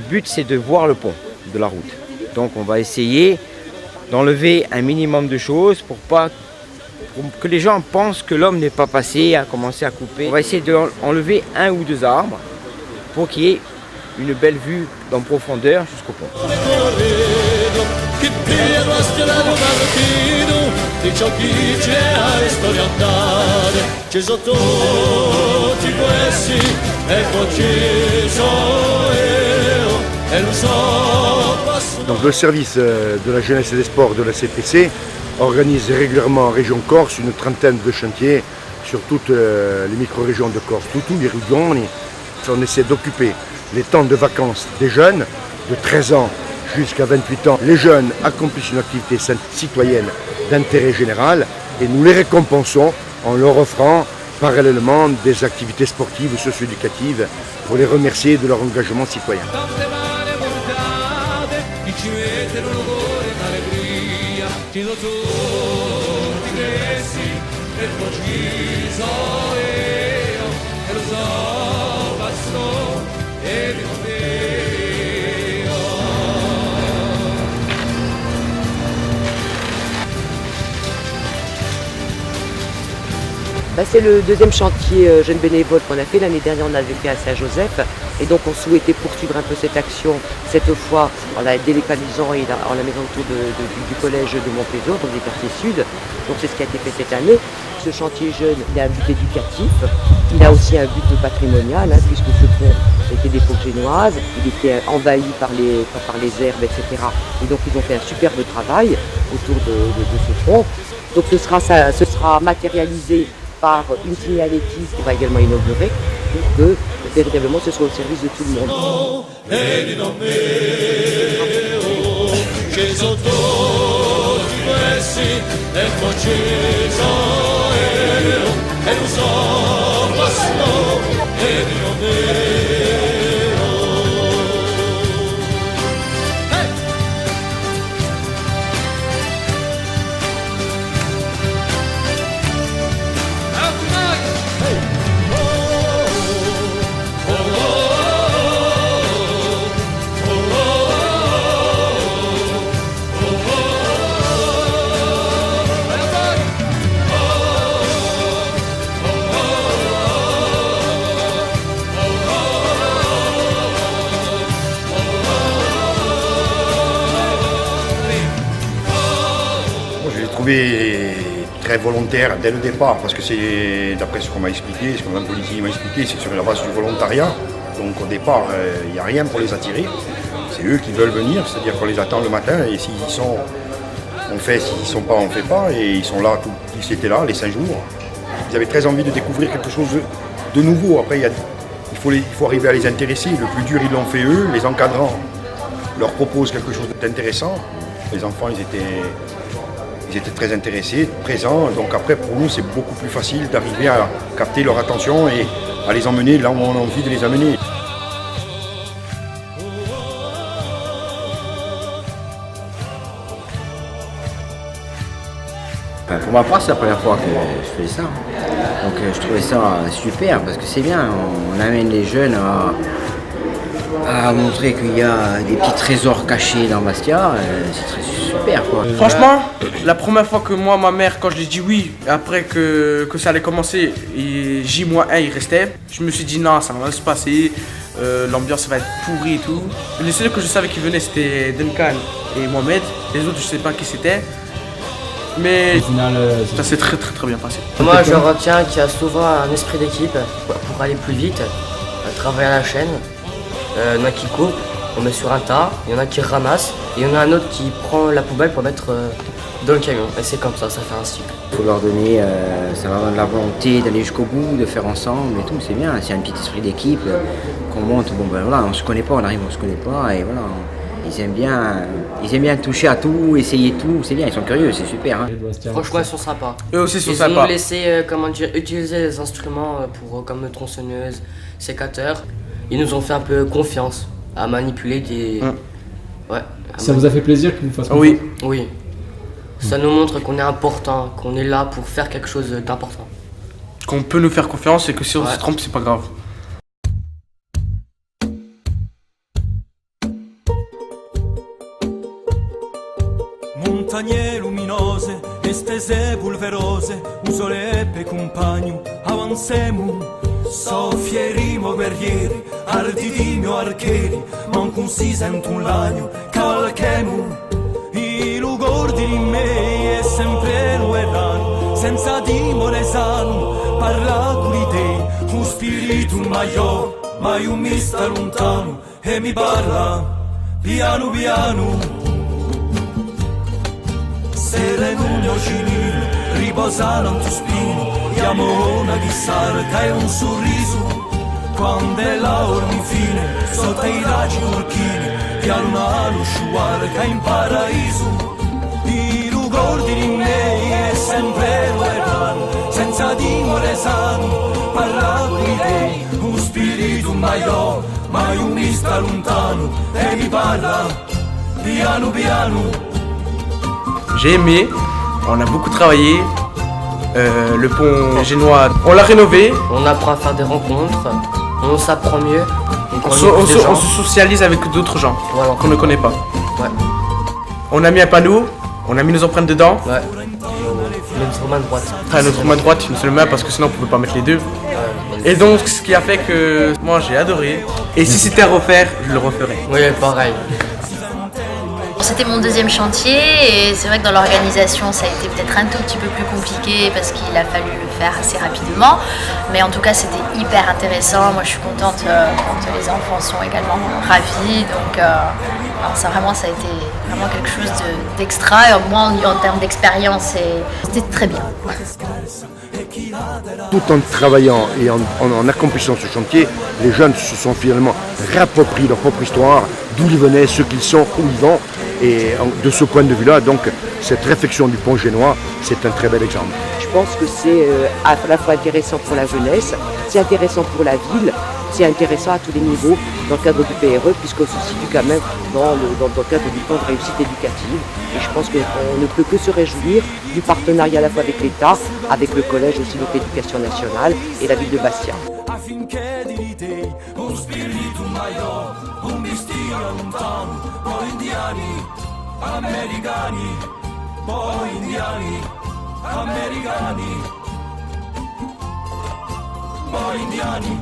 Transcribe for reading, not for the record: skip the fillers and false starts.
but, c'est de voir le pont de la route. Donc on va essayer d'enlever un minimum de choses pour que les gens pensent que l'homme n'est pas passé, a commencé à couper. On va essayer d'enlever 1 ou 2 arbres pour qu'il y ait une belle vue en profondeur jusqu'au pont. Donc le service de la jeunesse et des sports de la CPC organise régulièrement en région Corse une trentaine de chantiers sur toutes les micro-régions de Corse, toutes les régions. On essaie d'occuper les temps de vacances des jeunes de 13 ans jusqu'à 28 ans. Les jeunes accomplissent une activité citoyenne d'intérêt général et nous les récompensons en leur offrant parallèlement des activités sportives ou socio-éducatives pour les remercier de leur engagement citoyen. C'est le deuxième chantier jeune bénévole qu'on a fait. L'année dernière, on avait fait à Saint-Joseph. Et donc, on souhaitait poursuivre un peu cette action, cette fois en la délocalisant et en la mettant autour du collège de Montpédor, donc des quartiers sud. Donc, c'est ce qui a été fait cette année. Ce chantier jeune, il a un but éducatif. Il a aussi un but patrimonial, puisque ce pont était d'époque génoise. Il était envahi par les herbes, etc. Et donc, ils ont fait un superbe travail autour de ce pont. Donc, ce sera matérialisé par une signalétique qui va également inaugurer pour que véritablement ce soit au service de tout le monde. Très volontaire dès le départ, parce que c'est, d'après ce qu'on m'a expliqué, ce que Mme Politi m'a expliqué, c'est sur la base du volontariat. Donc au départ, il n'y a rien pour les attirer. C'est eux qui veulent venir, c'est-à-dire qu'on les attend le matin et s'ils sont, on fait, s'ils ne sont pas, on ne fait pas. Et ils sont là, ils étaient là les 5 jours. Ils avaient très envie de découvrir quelque chose de nouveau. Après, il faut arriver à les intéresser. Le plus dur, ils l'ont fait eux. Les encadrants leur proposent quelque chose d'intéressant. Les enfants, ils étaient très intéressés, présents, donc après pour nous c'est beaucoup plus facile d'arriver à capter leur attention et à les emmener là où on a envie de les amener. Pour ma part, c'est la première fois que je fais ça. Donc je trouvais ça super parce que c'est bien, on amène les jeunes à montrer qu'il y a des petits trésors cachés dans Bastia, c'est super quoi. Franchement, la première fois que moi, ma mère, quand je lui ai dit oui, après que ça allait commencer, et J-1 il restait, je me suis dit non, ça va mal se passer, l'ambiance va être pourrie et tout. Les seuls que je savais qui venaient c'était Duncan et Mohamed, les autres je sais pas qui c'était. Mais au final, ça s'est très bien passé. Moi je retiens qu'il y a souvent un esprit d'équipe pour aller plus vite, travailler à la chaîne. Il y en a qui coupent, on met sur un tas, il y en a qui ramassent, et il y en a un autre qui prend la poubelle pour mettre dans le camion. Et c'est comme ça fait un cycle. Il faut leur donner ça va de la volonté d'aller jusqu'au bout, de faire ensemble et tout, c'est bien. C'est un petit esprit d'équipe qu'on monte, bon ben voilà, on se connaît pas, on arrive, on se connaît pas, et voilà. Ils aiment bien toucher à tout, essayer tout, c'est bien, ils sont curieux, c'est super. Franchement, ils sont sympas. Eux aussi sont ils sympas. Ils nous laissé utiliser les instruments comme tronçonneuse, sécateur. Ils nous ont fait un peu confiance à manipuler des... Ouais. Ça vous a fait plaisir qu'ils vous fassent confiance? Oui. Ça nous montre qu'on est important, qu'on est là pour faire quelque chose d'important. Qu'on peut nous faire confiance et que si on se trompe, c'est pas grave. estese pulverose, un soleppe compagno, avancemo. Soffierimo guerrieri, arditimo archeri, non si sente un lagno, calchemo. I lugordi di me è sempre lo errano, senza timore sano, parla con di te, un spirito maior, mai un mista lontano, e mi parla, piano piano. Serenugno cinino, riposano in tuo spino, Chiamona di sarca e un sorriso, quando è l'ora infine, sotto i raggi turchini, piano una lusciuarca in paradiso. I lugordi di me è sempre lo errano, senza timore sano, parla qui te, un spirito maior, mai un mista lontano, e mi parla, piano piano. J'ai aimé, on a beaucoup travaillé. Le pont génois, on l'a rénové. On apprend à faire des rencontres, on s'apprend mieux. On se socialise avec d'autres gens voilà. Qu'on ne connaît pas. Ouais. On a mis un panneau, on a mis nos empreintes dedans. Ouais. Notre main droite. Enfin, notre main droite, une seule main parce que sinon on pouvait pas mettre les deux. Et donc ce qui a fait que moi j'ai adoré. Et si c'était à refaire, je le referais. Oui, pareil. C'était mon deuxième chantier et c'est vrai que dans l'organisation ça a été peut-être un tout petit peu plus compliqué parce qu'il a fallu le faire assez rapidement, mais en tout cas c'était hyper intéressant. Moi je suis contente quand les enfants sont également ravis, donc ça a été vraiment quelque chose d'extra, et au moins en termes d'expérience c'était très bien. Tout en travaillant et en accomplissant ce chantier, les jeunes se sont finalement réappropriés leur propre histoire, d'où ils venaient, ce qu'ils sont, où ils vont. Et de ce point de vue-là, donc, cette réflexion du pont génois, c'est un très bel exemple. Je pense que c'est à la fois intéressant pour la jeunesse, c'est intéressant pour la ville, c'est intéressant à tous les niveaux dans le cadre du PRE, puisqu'on se situe quand même dans le cadre du plan de réussite éducative. Et je pense qu'on ne peut que se réjouir du partenariat à la fois avec l'État, avec le collège aussi, donc l'éducation nationale et la ville de Bastia. Americani, poi indiani.